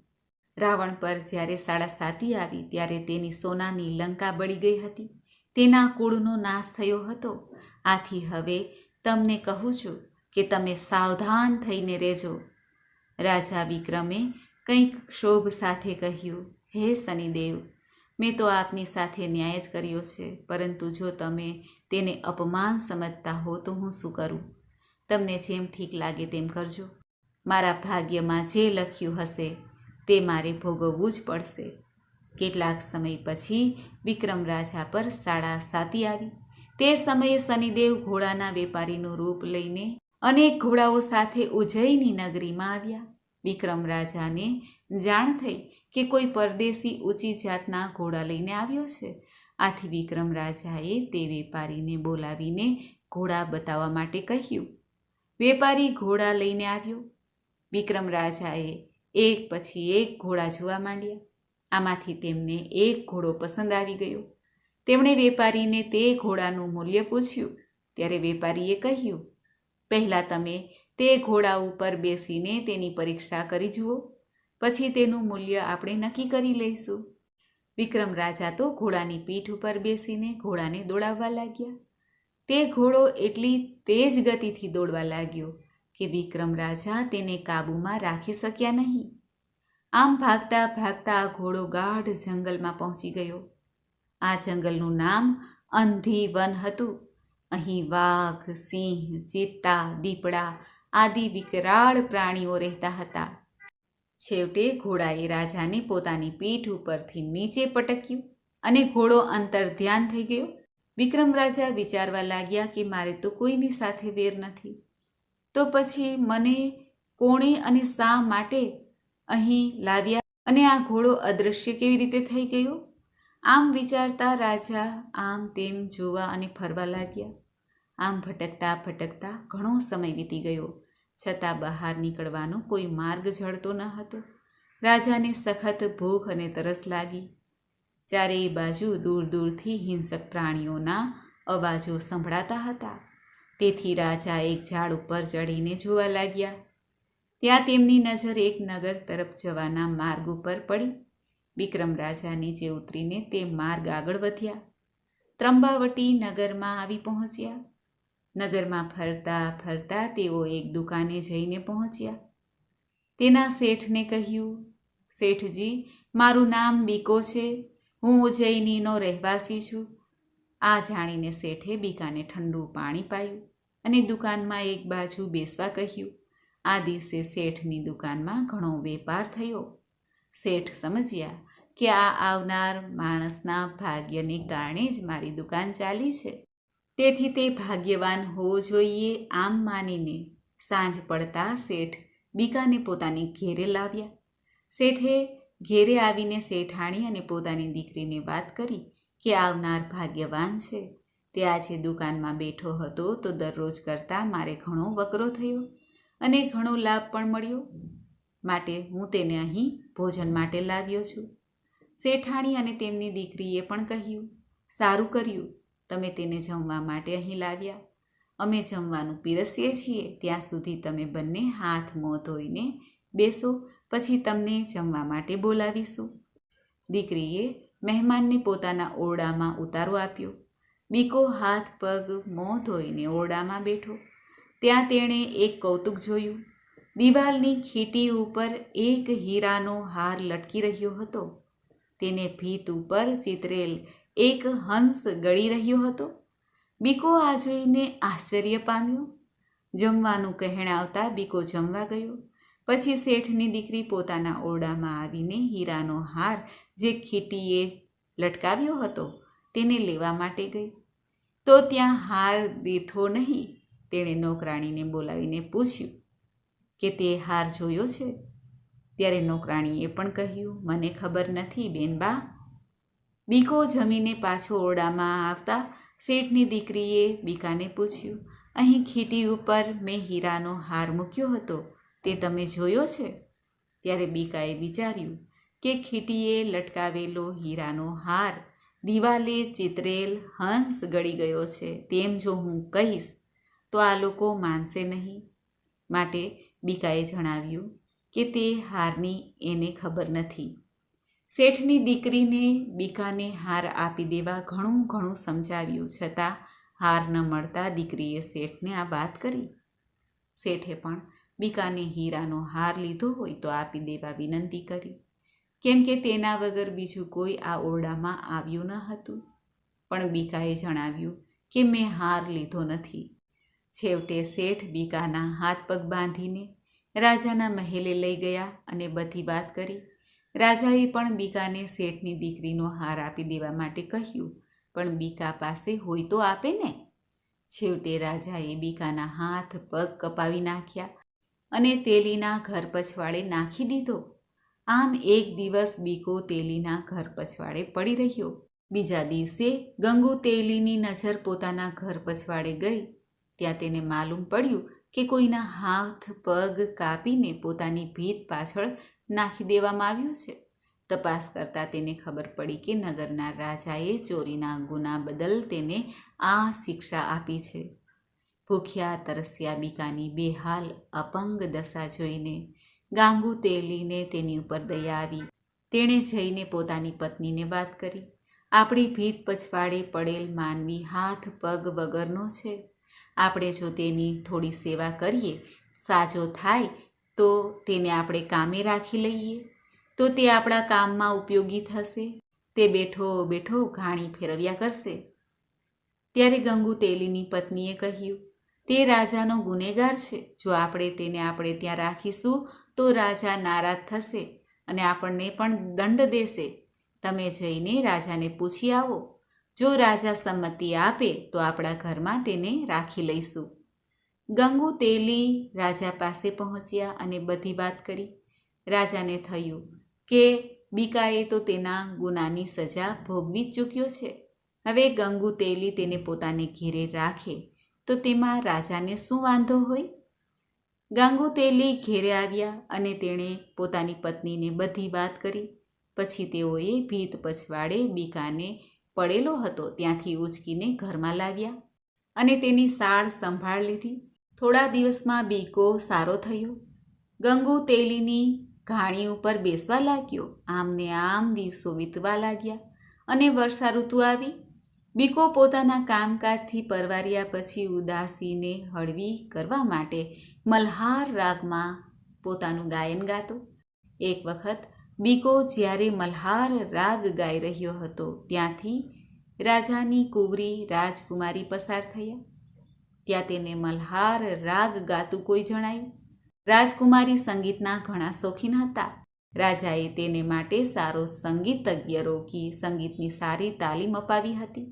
રાવણ પર જ્યારે 7.5 આવી ત્યારે તેની સોનાની લંકા બળી ગઈ હતી. તેના કુળનો નાશ થયો હતો. આથી હવે તમને કહું છું કે તમે સાવધાન થઈને રહેજો. રાજા વિક્રમે કંઈક ક્ષોભ સાથે કહ્યું, હે શનિદેવ, મેં તો આપની સાથે ન્યાય જ કર્યો છે, પરંતુ જો તમે તેને અપમાન સમજતા હો તો હું શું કરું? તમને જેમ ઠીક લાગે તેમ કરજો. મારા ભાગ્યમાં જે લખ્યું હશે તે મારે ભોગવવું જ પડશે. કેટલાક સમય પછી વિક્રમ રાજા પર 7.5 આવી. તે સમયે શનિદેવ ઘોડાના વેપારીનું રૂપ લઈને અનેક ઘોડાઓ સાથે ઉજ્જૈની નગરીમાં આવ્યા. વિક્રમ રાજાને જાણ થઈ કે કોઈ પરદેશી ઊંચી જાતના ઘોડા લઈને આવ્યો છે. આથી વિક્રમ રાજાએ તે વેપારીને બોલાવીને ઘોડા બતાવવા માટે કહ્યું. વેપારી ઘોડા લઈને આવ્યો. વિક્રમ રાજાએ એક પછી એક ઘોડા જોવા માંડ્યા. આમાંથી તેમને એક ઘોડો પસંદ આવી ગયો. તેમણે વેપારીને તે ઘોડાનું મૂલ્ય પૂછ્યું. ત્યારે વેપારીએ કહ્યું, પહેલાં તમે તે ઘોડા ઉપર બેસીને તેની પરીક્ષા કરી જુઓ, પછી તેનું મૂલ્ય આપણે નક્કી કરી લઈશું. વિક્રમ રાજા તો ઘોડાની પીઠ ઉપર બેસીને ઘોડાને દોડાવવા લાગ્યા. તે ઘોડો એટલી તેજ ગતિથી દોડવા લાગ્યો કે વિક્રમ રાજા તેને કાબૂમાં રાખી શક્યા નહીં. આમ ભાગતા ભાગતા આ ઘોડો ગાઢ જંગલમાં પહોંચી ગયો. આ જંગલનું નામ અંધી વન હતું. અહીં વાઘ, સિંહ, ચિત્તા, દીપડા આદિ વિકરાળ પ્રાણીઓ રહેતા હતા. છેવટે ઘોડાએ રાજાને પોતાની પીઠ ઉપરથી નીચે પટક્યું અને ઘોડો અંતર્ધ્યાન થઈ ગયો. વિક્રમ રાજા વિચારવા લાગ્યા કે મારે તો કોઈની સાથે વેર નથી, તો પછી મને કોણે અને શા માટે અહીં લાવ્યા અને આ ઘોડો અદૃશ્ય કેવી રીતે થઈ ગયો? આમ વિચારતા રાજા આમ તેમ જોવા અને ફરવા લાગ્યા. આમ ભટકતા ભટકતા ઘણો સમય વીતી ગયો, છતાં બહાર નીકળવાનો કોઈ માર્ગ જળતો ન હતો. રાજાને સખત ભૂખ અને તરસ લાગી. ચારેય બાજુ દૂર દૂરથી હિંસક પ્રાણીઓના અવાજો સંભળાતા હતા. તેથી રાજા એક ઝાડ ઉપર ચડીને જોવા લાગ્યા. ત્યાં તેમની નજર એક નગર તરફ જવાના માર્ગ ઉપર પડી. વિક્રમ રાજા નીચે ઉતરીને તે માર્ગ આગળ વધ્યા. ત્રંબાવટી નગરમાં આવી પહોંચ્યા. નગરમાં ફરતા ફરતા તેઓ એક દુકાને જઈને પહોંચ્યા. તેના શેઠને કહ્યું, શેઠજી, મારું નામ બીકો છે. હું ઉજ્જૈનીનો રહેવાસી છું. આ જાણીને શેઠે બીકાને ઠંડુ પાણી પાયું અને દુકાનમાં એક બાજુ બેસવા કહ્યું. આ દિવસે શેઠની દુકાનમાં ઘણો વેપાર થયો. શેઠ સમજ્યા કે આ આવનાર માણસના ભાગ્યને કારણે જ મારી દુકાન ચાલી છે, તેથી તે ભાગ્યવાન હોવો જોઈએ. આમ માનીને સાંજ પડતા શેઠ બીકાને પોતાની ઘેરે લાવ્યા. શેઠે ઘેરે આવીને શેઠાણી અને પોતાની દીકરીને વાત કરી કે આવનાર ભાગ્યવાન છે. તે આજે દુકાનમાં બેઠો હતો તો દરરોજ કરતાં મારે ઘણો વકરો થયો અને ઘણો લાભ પણ મળ્યો, માટે હું તેને અહીં ભોજન માટે લાવ્યો છું. શેઠાણી અને તેમની દીકરીએ પણ કહ્યું, સારું કર્યું, તમે તેને જમવા માટે અહીં લાવ્યા. અમે જમવાનું પીરસીએ છીએ, ત્યાં સુધી તમે બંને હાથ મોં ધોઈને બેસો, પછી તમને જમવા માટે બોલાવીશું. દીકરીએ મહેમાનને પોતાના ઓરડામાં ઉતારો આપ્યો. બીકો હાથ પગ મોં ધોઈને ઓરડામાં બેઠો. ત્યાં તેણે એક કૌતુક જોયું. દિવાલની ખીટી ઉપર એક હીરાનો હાર લટકી રહ્યો હતો. તેને ભીત ઉપર ચિતરેલ એક હંસ ગળી રહ્યો હતો. બીકો આ જોઈને આશ્ચર્ય પામ્યો. જમવાનું કહેણાવતા બીકો જમવા ગયો. પછી શેઠની દીકરી પોતાના ઓરડામાં આવીને હીરાનો હાર જે ખીટીએ લટકાવ્યો હતો તેને લેવા માટે ગઈ. તો ત્યાં હાર દીઠો નહીં. તેણે નોકરાણીને બોલાવીને પૂછ્યું કે તે હાર જોયો છે? ત્યારે નોકરાણીએ પણ કહ્યું, મને ખબર નથી બેનબા. બીકો જમીને પાછો ઓરડામાં આવતા શેઠની દીકરીએ બીકાને પૂછ્યું, અહીં ખીટી ઉપર મેં હીરાનો હાર મૂક્યો હતો, તે તમે જોયો છે? ત્યારે બીકાએ વિચાર્યું કે ખીટીએ લટકાવેલો હીરાનો હાર દિવાલે ચિતરેલ હંસ ગળી ગયો છે તેમ જો હું કહીશ તો આ લોકો માનશે નહીં. માટે બીકાએ જણાવ્યું કે તે હારની એને ખબર નથી. શેઠની દીકરીને બીકાને હાર આપી દેવા ઘણું સમજાવ્યું, છતાં હાર ન મળતા દીકરીએ શેઠને આ વાત કરી. શેઠે પણ બીકાને હીરાનો હાર લીધો હોય તો આપી દેવા વિનંતી કરી, કેમ કે તેના વગર બીજું કોઈ આ ઓરડામાં આવ્યું ન હતું. પણ બીકાએ જણાવ્યું કે મેં હાર લીધો નથી. છેવટે શેઠ બીકાના હાથ પગ બાંધીને રાજાના મહેલે લઈ ગયા અને બધી વાત કરી. રાજાએ પણ બીકાને શેઠની દીકરીનો હાર આપી દેવા માટે કહ્યું, પણ બીકા પાસે હોય તો આપે ને. છેવટે રાજાએ બીકાના હાથ પગ કપાવી નાખ્યા અને તેલીના ઘર પછવાડે નાખી દીધો. આમ એક દિવસ બીકો તેલીના ઘર પછવાડે પડી રહ્યો. બીજા દિવસે ગંગુ તેલીની નજર પોતાના ઘર પછવાડે ગઈ. ત્યાં તેને માલુમ પડ્યું કે કોઈના હાથ પગ કાપીને પોતાની ભીત પાછળ નાખી દેવામાં આવ્યું છે. તપાસ કરતાં તેને ખબર પડી કે નગરના રાજાએ ચોરીના ગુના બદલ તેને આ શિક્ષા આપી છે. ભૂખ્યા તરસ્યા બીકાની બેહાલ અપંગ દશા જોઈને ગાંગુ તેલીને તેની ઉપર દયા આવી. તેણે જઈને પોતાની પત્નીને વાત કરી, આપણી ભીત પછવાડે પડેલ માનવી હાથ પગ વગરનો છે. આપણે જો તેની થોડી સેવા કરીએ, સાજો થાય તો તેને આપણે કામે રાખી લઈએ તો તે આપણા કામમાં ઉપયોગી થશે. તે બેઠો બેઠો ઘાણી ફેરવ્યા કરશે. ત્યારે ગંગુ તેલીની પત્નીએ કહ્યું, તે રાજાનો ગુનેગાર છે. જો આપણે તેને આપણે ત્યાં રાખીશું તો રાજા નારાજ થશે અને આપણને પણ દંડ દેશે. તમે જઈને રાજાને પૂછી આવો. જો રાજા સંમતિ આપે તો આપણા ઘરમાં તેને રાખી લઈશું. ગંગુ તેલી રાજા પાસે પહોંચ્યા અને બધી વાત કરી. રાજાને થયું કે બીકાએ તો તેના ગુનાની સજા ભોગવી જ ચૂક્યો છે. હવે ગંગુ તેલી તેને પોતાને ઘેરે રાખે તો તેમાં રાજાને શું વાંધો હોય? ગાંગુ તેલી ઘેરે આવ્યા અને તેણે પોતાની પત્નીને બધી વાત કરી. પછી તેઓએ ભીત પછવાડે બીકાને પડેલો હતો ત્યાંથી ઉચકીને ઘરમાં લાવ્યા અને તેની સાળ સંભાળ લીધી. થોડા દિવસમાં બીકો સારો થયો. ગંગુ તેલીની ઘાણી ઉપર બેસવા લાગ્યો. આમને આમ દિવસો વીતવા લાગ્યા અને વર્ષા ઋતુ આવી. બીકો પોતાના કામકાજથી પરવાર્યા પછી ઉદાસીને હળવી કરવા માટે મલ્હાર રાગમાં પોતાનું ગાયન ગાતો. એક વખત બીકો જ્યારે મલ્હાર રાગ ગાઈ રહ્યો હતો ત્યાંથી રાજાની કુંવરી રાજકુમારી પસાર થયા. ત્યાં તેને મલ્હાર રાગ ગાતું કોઈ જણાયું. રાજકુમારી સંગીતના ઘણા શોખીન હતા. રાજાએ તેને માટે સારો સંગીતજ્ઞ રોકી સંગીતની સારી તાલીમ અપાવી હતી.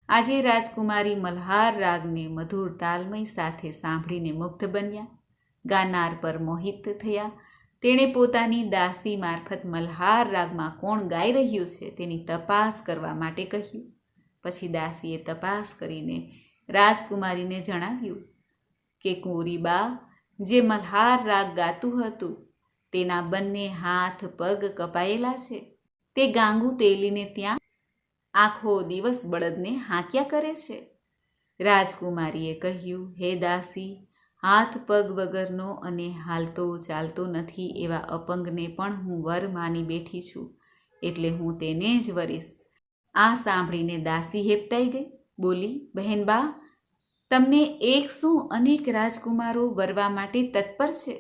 આજે રાજકુમારી મલ્હાર રાગને મધુર તાલમય સાથે સાંભળીને મુગ્ધ બન્યા. ગાનાર પર મોહિત થયા. તેણે પોતાની દાસી મારફત મલ્હાર રાગમાં કોણ ગાઈ રહ્યું છે તેની તપાસ કરવા માટે કહ્યું. પછી દાસીએ તપાસ કરીને રાજકુમારીને જણાવ્યું કે કુંવરીબા જે મલ્હાર રાગ ગાતું હતું તેના બંને હાથ પગ કપાયેલા છે. તે ગાંગુ તેલીને ત્યાં આખો દિવસ બળદને હાંક્યા કરે છે. રાજકુમારીએ કહ્યું, હે દાસી, હાથ પગ વગરનો અને હાલતો ચાલતો નથી એવા અપંગને પણ હું વર માની બેઠી છું, એટલે હું તેને જ વરીશ. આ સાંભળીને દાસી હેપતાઈ ગઈ. બોલી, બહેનબા, તમને એક શું અનેક રાજકુમારો વરવા માટે તત્પર છે.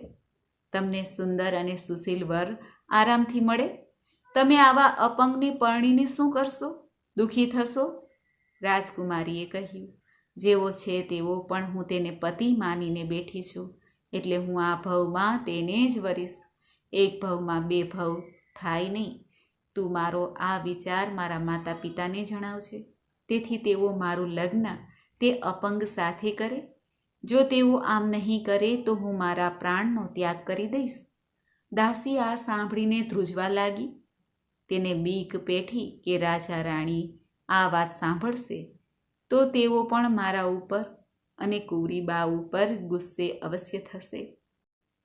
તમને સુંદર અને સુશીલ વર આરામથી મળે. તમે આવા અપંગને પરણીને શું કરશો? દુઃખી થશો? રાજકુમારીએ કહ્યું, જેવો છે તેવો પણ હું તેને પતિ માનીને બેઠી છું, એટલે હું આ ભવમાં તેને જ વરીશ. એક ભવમાં બે ભવ થાય નહીં. તું મારો આ વિચાર મારા માતા પિતાને જણાવજે, તેથી તેઓ મારું લગ્ન તે અપંગ સાથે કરે. જો તેઓ આમ નહીં કરે તો હું મારા પ્રાણનો ત્યાગ કરી દઈશ. દાસી આ સાંભળીને ધ્રુજવા લાગી. તેને બીક પેઠી કે રાજા રાણી આ વાત સાંભળશે તો તેઓ પણ મારા ઉપર અને કુંવરીબા ઉપર ગુસ્સે અવશ્ય થશે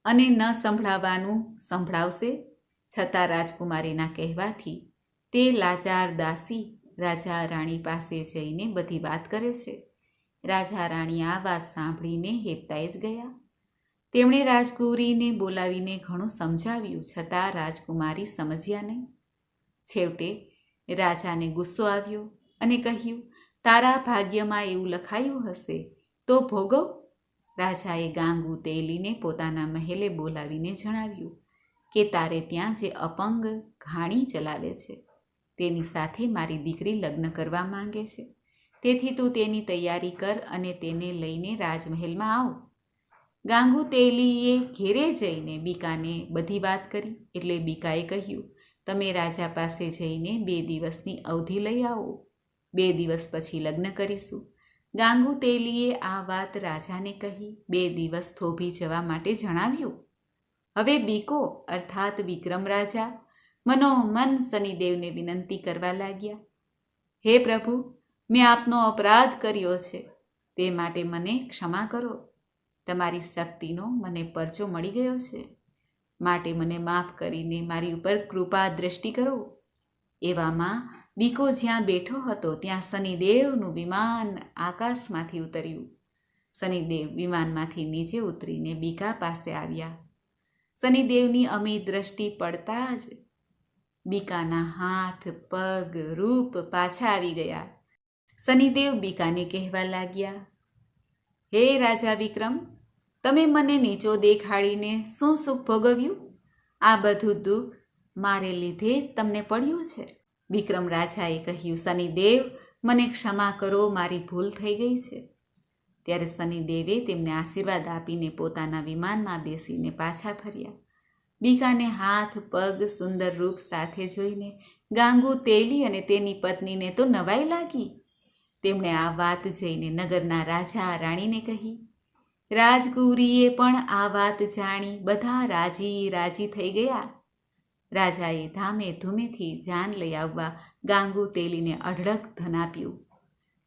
અને ન સંભળાવવાનું સંભળાવશે. છતાં રાજકુમારીના કહેવાથી તે લાચાર દાસી રાજા રાણી પાસે જઈને બધી વાત કરે છે. રાજા રાણી આ વાત સાંભળીને હેપતાઈ જ ગયા. તેમણે રાજકુંવરીને બોલાવીને ઘણું સમજાવ્યું, છતાં રાજકુમારી સમજ્યા નહીં. છેવટે રાજાને ગુસ્સો આવ્યો અને કહ્યું, તારા ભાગ્યમાં એવું લખાયું હશે તો ભોગવ. રાજાએ ગાંગુ તેલીને પોતાના મહેલે બોલાવીને જણાવ્યું કે તારે ત્યાં જે અપંગ ઘાણી ચલાવે છે તેની સાથે મારી દીકરી લગ્ન કરવા માંગે છે. તેથી તું તેની તૈયારી કર અને તેને લઈને રાજમહેલમાં આવ. ગાંગુ તેલીએ ઘેરે જઈને બીકાને બધી વાત કરી. એટલે બીકાએ કહ્યું, તમે રાજા પાસે જઈને 2 દિવસની અવધિ લઈ આવો. 2 દિવસ પછી લગ્ન કરીશું. ગાંગુ તેલીએ આ વાત રાજાને કહી 2 દિવસ થોભી જવા માટે જણાવ્યું. હવે બીકો અર્થાત વિક્રમ રાજા મનોમન શનિદેવને વિનંતી કરવા લાગ્યા, હે પ્રભુ, મેં આપનો અપરાધ કર્યો છે, તે માટે મને ક્ષમા કરો. તમારી શક્તિનો મને પરચો મળી ગયો છે, માટે મને માફ કરીને મારી ઉપર કૃપા દ્રષ્ટિ કરો. એવામાં બીકો જ્યાં બેઠો હતો ત્યાં શનિદેવનું વિમાન આકાશમાંથી ઉતર્યું. શનિદેવ વિમાનમાંથી નીચે ઉતરીને બીકા પાસે આવ્યા. શનિદેવની અમી દ્રષ્ટિ પડતા જ બીકાના હાથ, પગ, રૂપ પાછા આવી ગયા. શનિદેવ બીકાને કહેવા લાગ્યા, હે રાજા વિક્રમ, તમે મને નીચો દેખાડીને શું સુખ ભોગવ્યું? આ બધું દુઃખ મારે લીધે જ તમને પડ્યું છે. વિક્રમ રાજાએ કહ્યું, શનિદેવ, મને ક્ષમા કરો, મારી ભૂલ થઈ ગઈ છે. ત્યારે શનિદેવે તેમને આશીર્વાદ આપીને પોતાના વિમાનમાં બેસીને પાછા ફર્યા. બીકાને હાથ, પગ, સુંદર રૂપ સાથે જોઈને ગાંગુ તેલી અને તેની પત્નીને તો નવાઈ લાગી. તેમણે આ વાત જઈને નગરના રાજા રાણીને કહી. રાજકુંવરીએ પણ આ વાત જાણી બધા રાજી થઈ ગયા. રાજાએ ધામે ધૂમેથી જાન લઈ આવવા ગાંગુ તેલીને અઢળક ધન આપ્યું.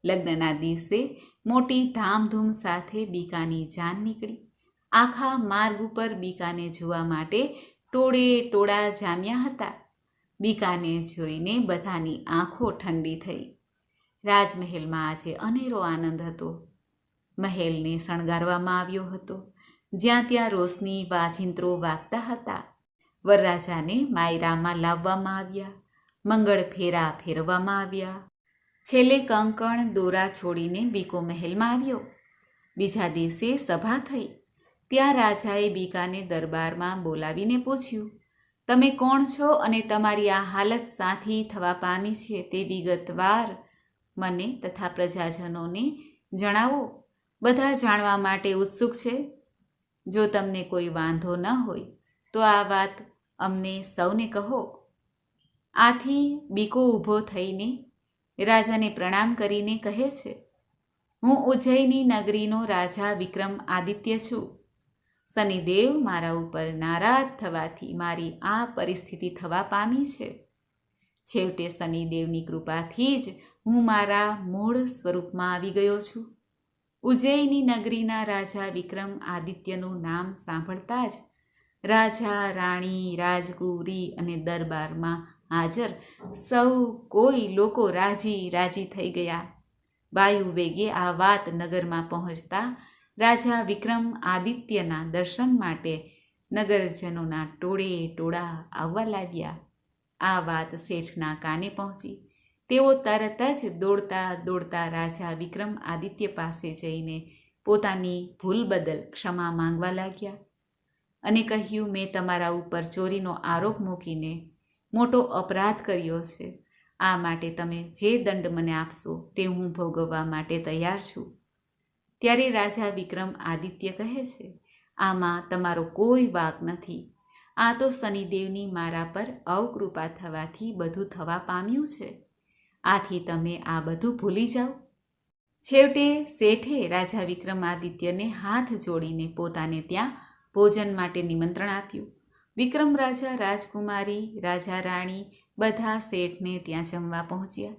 લગ્નના દિવસે મોટી ધામધૂમ સાથે બીકાની જાન નીકળી. આખા માર્ગ ઉપર બીકાને જોવા માટે ટોળે ટોળા જામ્યા હતા. બીકાને જોઈને બધાની આંખો ઠંડી થઈ. રાજમહેલમાં આજે અનેરો આનંદ હતો. મહેલને શણગારવામાં આવ્યો હતો. જ્યાં ત્યાં રોશની વાજિંત્રો વાગતા હતા. વરરાજાને માયરામાં લાવવામાં આવ્યા. મંગળ ફેરા ફેરવવામાં આવ્યા. છેલ્લે કંકણ દોરા છોડીને બીકો મહેલમાં આવ્યો. બીજા દિવસે સભા થઈ. ત્યાં રાજાએ બીકાને દરબારમાં બોલાવીને પૂછ્યું, તમે કોણ છો અને તમારી આ હાલત સાથી થવા પામી છે તે વિગતવાર મને તથા પ્રજાજનોને જણાવો. બધા જાણવા માટે ઉત્સુક છે. જો તમને કોઈ વાંધો ન હોય તો આ વાત અમને સૌને કહો. આથી બીકો ઊભો થઈને રાજાને પ્રણામ કરીને કહે છે, હું ઉજ્જૈની નગરીનો રાજા વિક્રમ આદિત્ય છું. શનિદેવ મારા ઉપર નારાજ થવાથી મારી આ પરિસ્થિતિ થવા પામી છે. છેવટે શનિદેવની કૃપાથી જ હું મારા મૂળ સ્વરૂપમાં આવી ગયો છું. ઉજ્જૈની નગરીના રાજા વિક્રમ આદિત્યનું નામ સાંભળતા જ રાજા, રાણી, રાજકુંવરી અને દરબારમાં હાજર સૌ કોઈ લોકો રાજી થઈ ગયા. વાયુ વેગે આ વાત નગરમાં પહોંચતા રાજા વિક્રમ આદિત્યના દર્શન માટે નગરજનોના ટોળે ટોળા આવવા લાગ્યા. આ વાત શેઠના કાને પહોંચી. તેઓ તરત જ દોડતા રાજા વિક્રમ આદિત્ય પાસે જઈને પોતાની ભૂલ બદલ ક્ષમા માંગવા લાગ્યા અને કહ્યું, મેં તમારા ઉપર ચોરીનો આરોપ મૂકીને મોટો અપરાધ કર્યો છે. આ માટે તમે જે દંડ મને આપશો તે હું ભોગવવા માટે તૈયાર છું. ત્યારે રાજા વિક્રમ આદિત્ય કહે છે, આમાં તમારો કોઈ વાંક નથી. આ તો શનિદેવની મારા પર અવકૃપા થવાથી બધું થવા પામ્યું છે. આથી તમે આ બધું ભૂલી જાઓ. છેવટે શેઠે રાજા વિક્રમાદિત્યને હાથ જોડીને પોતાને ત્યાં ભોજન માટે નિમંત્રણ આપ્યું. વિક્રમ રાજા, રાજકુમારી, રાજા રાણી બધા શેઠને ત્યાં જમવા પહોંચ્યા.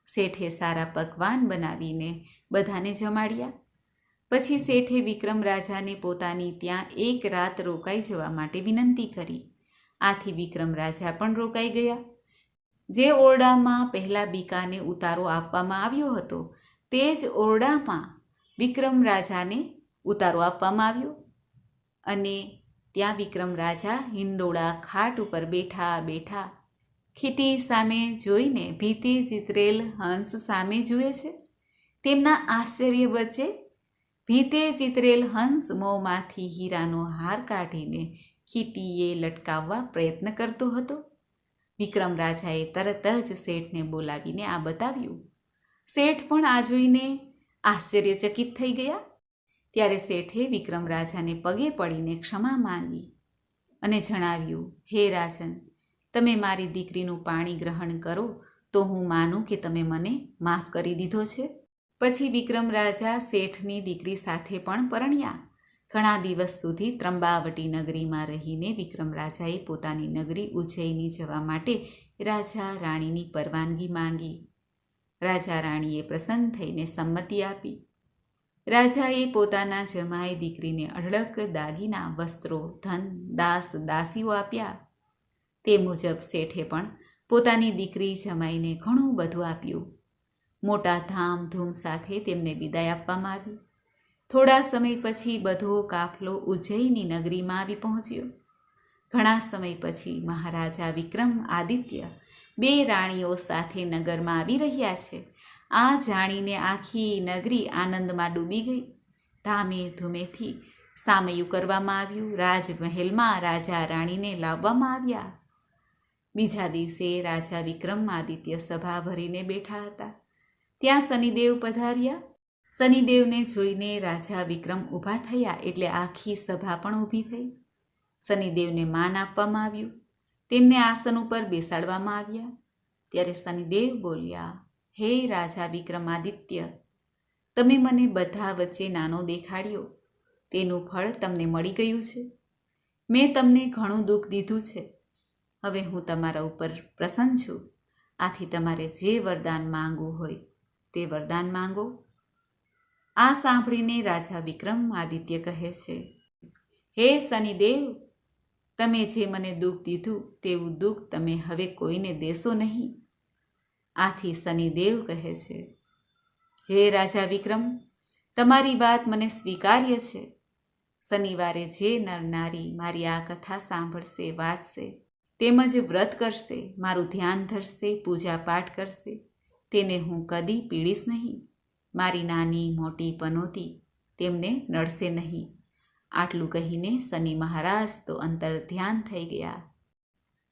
શેઠે સારા પકવાન બનાવીને બધાને જમાડ્યા. પછી શેઠે વિક્રમ રાજાને પોતાની ત્યાં 1 રાત રોકાઈ જવા માટે વિનંતી કરી. આથી વિક્રમ રાજા પણ રોકાઈ ગયા. જે ઓરડામાં પહેલાં બીકાને ઉતારો આપવામાં આવ્યો હતો તે જ ઓરડામાં વિક્રમ રાજાને ઉતારો આપવામાં આવ્યો અને ત્યાં વિક્રમ રાજા હિંડોળા ખાટ ઉપર બેઠા ખીટી સામે જોઈને ભીતે ચિતરેલ હંસ સામે જુએ છે. તેમના આશ્ચર્ય વચ્ચે ભીતે ચિતરેલ હંસ મોંમાંથી હીરાનો હાર કાઢીને ખીટીએ લટકાવવા પ્રયત્ન કરતો હતો. વિક્રમ રાજાએ તરત જ શેઠને બોલાવીને આ બતાવ્યું. શેઠ પણ આ જોઈને આશ્ચર્યચકિત થઈ ગયા. ત્યારે શેઠે વિક્રમ રાજાને પગે પડીને ક્ષમા માંગી અને જણાવ્યું, હે રાજન, તમે મારી દીકરીનું પાણી ગ્રહણ કરો તો હું માનું કે તમે મને માફ કરી દીધો છે. પછી વિક્રમ રાજા શેઠની દીકરી સાથે પણ પરણ્યા. ઘણા દિવસ સુધી ત્રંબાવટી નગરીમાં રહીને વિક્રમ રાજાએ પોતાની નગરી ઉજ્જૈની જવા માટે રાજા રાણીની પરવાનગી માંગી. રાજા રાણીએ પ્રસન્ન થઈને સંમતિ આપી. રાજાએ પોતાના જમાઈ દીકરીને અઢળક દાગીના, વસ્ત્રો, ધન, દાસ દાસીઓ આપ્યા. તે મુજબ શેઠે પણ પોતાની દીકરી જમાઈને ઘણું બધું આપ્યું. મોટા ધામધૂમ સાથે તેમને વિદાય આપવામાં આવી. થોડા સમય પછી બધો કાફલો ઉજ્જૈની નગરીમાં આવી પહોંચ્યો. ઘણા સમય પછી મહારાજા વિક્રમ આદિત્ય 2 રાણીઓ સાથે નગરમાં આવી રહ્યા છે. આ જાણીને આખી નગરી આનંદમાં ડૂબી ગઈ. ધામે ધૂમેથી સામયું કરવામાં આવ્યું. રાજમહેલમાં રાજા રાણીને લાવવામાં આવ્યા. બીજા દિવસે રાજા વિક્રમ આદિત્ય સભા ભરીને બેઠા હતા. ત્યાં શનિદેવ પધાર્યા. શનિદેવને જોઈને રાજા વિક્રમ ઊભા થયા એટલે આખી સભા પણ ઊભી થઈ. શનિદેવને માન આપવામાં આવ્યું. તેમને આસન ઉપર બેસાડવામાં આવ્યા. ત્યારે શનિદેવ બોલ્યા, હે રાજા વિક્રમાદિત્ય, તમે મને બધા વચ્ચે નાનો દેખાડ્યો. તેનું ફળ તમને મળી ગયું છે. મેં તમને ઘણું દુઃખ દીધું છે. હવે હું તમારા ઉપર પ્રસન્ન છું. આથી તમારે જે વરદાન માંગવું હોય તે વરદાન માંગો. આ સાંભળીને રાજા વિક્રમ આદિત્ય કહે છે, હે શનિદેવ, તમે જે મને દુઃખ દીધું તેવું દુઃખ તમે હવે કોઈને દેશો નહીં. આથી શનિદેવ કહે છે, હે રાજા વિક્રમ, તમારી વાત મને સ્વીકાર્ય છે. શનિવારે જે નર નારી મારી આ કથા સાંભળશે, વાંચશે, તેમજ વ્રત કરશે, મારું ધ્યાન ધરશે, પૂજા પાઠ કરશે, તેને હું કદી પીડીશ નહીં. મારી નાની મોટી પનોતી તેમને નડશે નહીં. આટલું કહીને શનિ મહારાજ તો અંતર ધ્યાન થઈ ગયા.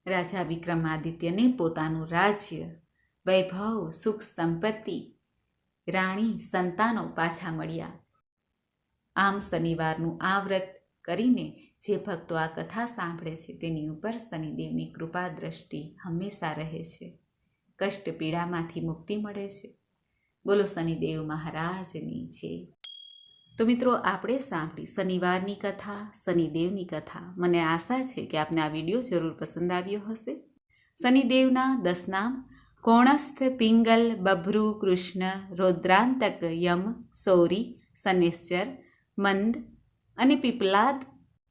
રાજા વિક્રમાદિત્યને પોતાનું રાજ્ય, વૈભવ, સુખ સંપત્તિ, રાણી, સંતાનો પાછા મળ્યા. આમ શનિવારનું આ વ્રત કરીને જે ભક્તો આ કથા સાંભળે છે તેની ઉપર શનિદેવની કૃપા દ્રષ્ટિ હંમેશા રહે છે. કષ્ટ પીડામાંથી મુક્તિ મળે છે. બોલો શનિદેવ મહારાજની જય. તો મિત્રો, આપણે સાંભળી શનિવારની કથા, શનિદેવની કથા. મને આશા છે કે આપને આ વિડીયો જરૂર પસંદ આવ્યો હશે. શનિદેવના 10 નામ: કોણસ્થ, પિંગલ, બભ્રુ, કૃષ્ણ, રૌદ્રાંતક, યમ, સૌરી, શનૈશ્ચર, મંદ અને પીપલાદ.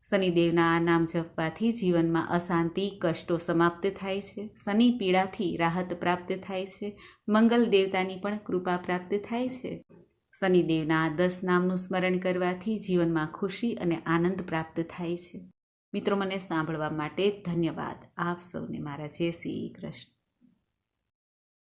શનિદેવના આ નામ જપવાથી જીવનમાં અશાંતિ, કષ્ટો સમાપ્ત થાય છે. શનિ પીડાથી રાહત પ્રાપ્ત થાય છે. મંગલ દેવતાની પણ કૃપા પ્રાપ્ત થાય છે. શનિદેવના 10 નામનું સ્મરણ કરવાથી જીવનમાં ખુશી અને આનંદ પ્રાપ્ત થાય છે. મિત્રો, મને સાંભળવા માટે ધન્યવાદ. આપ સૌને મારા જય શ્રી કૃષ્ણ.